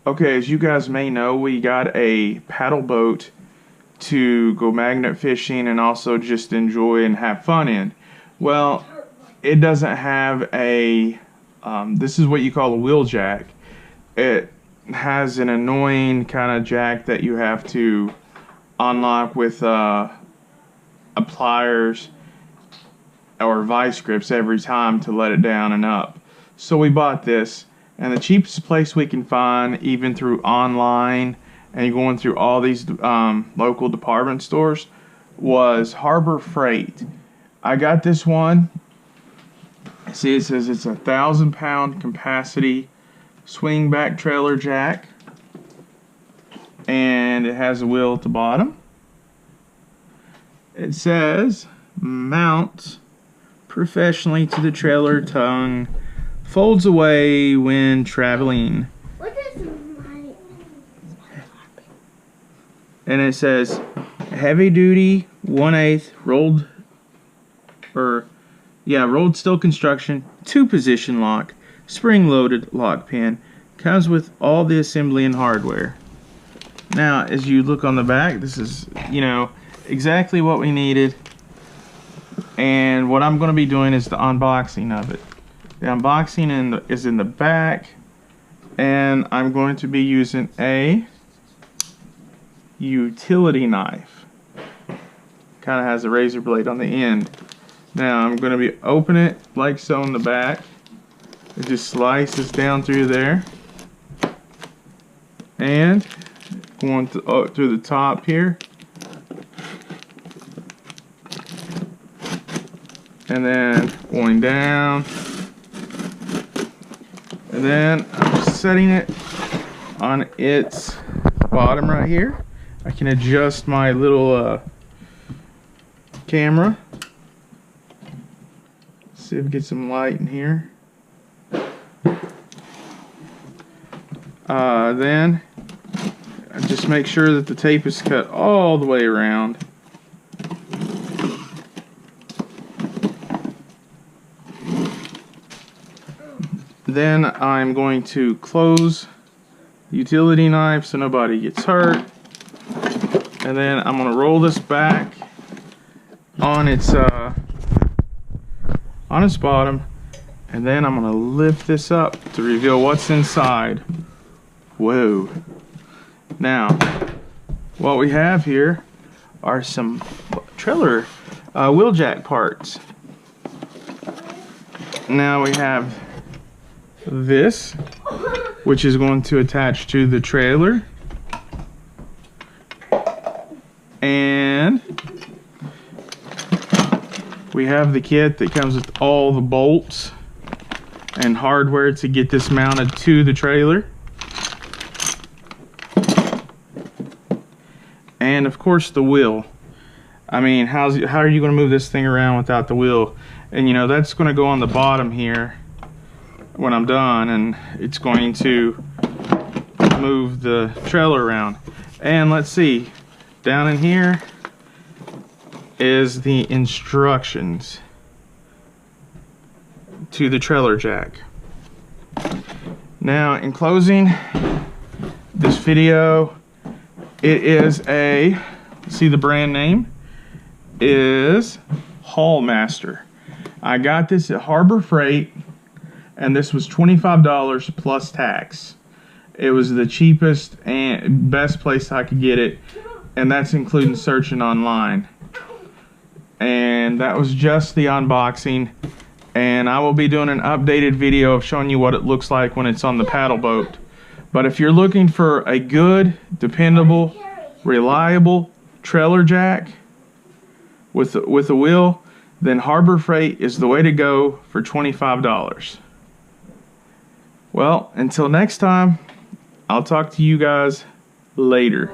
Okay, as you guys may know, we got a paddle boat to go magnet fishing and also just enjoy and have fun in. Well, it doesn't have a, this is what you call a wheel jack. It has an annoying kind of jack that you have to unlock with pliers or vice grips every time to let it down and up. So we bought this, and the cheapest place we can find, even through online and going through all these local department stores, was Harbor Freight. I got this one. See, it says it's a 1,000-pound capacity swing back trailer jack, and it has a wheel at the bottom. It says mount professionally to the trailer tongue, folds away when traveling. What is my... And it says heavy duty 1/8 rolled, rolled steel construction, 2-position lock, spring loaded lock pin, comes with all the assembly and hardware. Now as you look on the back, this is, you know, exactly what we needed. And what I'm going to be doing is the unboxing of it. The unboxing is in the back, and I'm going to be using a utility knife. Kind of has a razor blade on the end. Now I'm going to be opening it like so in the back. It just slices down through there, and going through the top here, and then going down, and then I'm just setting it on its bottom right here. I can adjust my little camera. See if we get some light in here. Then I just make sure that the tape is cut all the way around. Then I'm going to close the utility knife so nobody gets hurt. And then I'm going to roll this back on its bottom, and then I'm going to lift this up to reveal what's inside. Whoa. Now, what we have here are some trailer wheel jack parts. Now we have this, which is going to attach to the trailer, and we have the kit that comes with all the bolts and hardware to get this mounted to the trailer. And of course the wheel. I mean, how are you going to move this thing around without the wheel? And you know, that's going to go on the bottom here when I'm done, and it's going to move the trailer around. And let's see, down in here is the instructions to the trailer jack. Now, in closing this video, it is a, see the brand name is Hallmaster. I got this at Harbor Freight, and this was $25 plus tax. It was the cheapest and best place I could get it, and that's including searching online. And that was just the unboxing, and I will be doing an updated video of showing you what it looks like when it's on the paddle boat. But if you're looking for a good, dependable, reliable trailer jack with a wheel, then Harbor Freight is the way to go for $25. Well, until next time, I'll talk to you guys later.